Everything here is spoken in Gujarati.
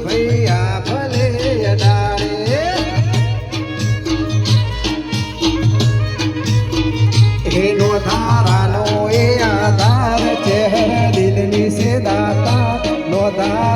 ભૈયા ભલે અડાડે એનો ધારાનો એ આધાર છે દિલની સે દાતા નો ધાર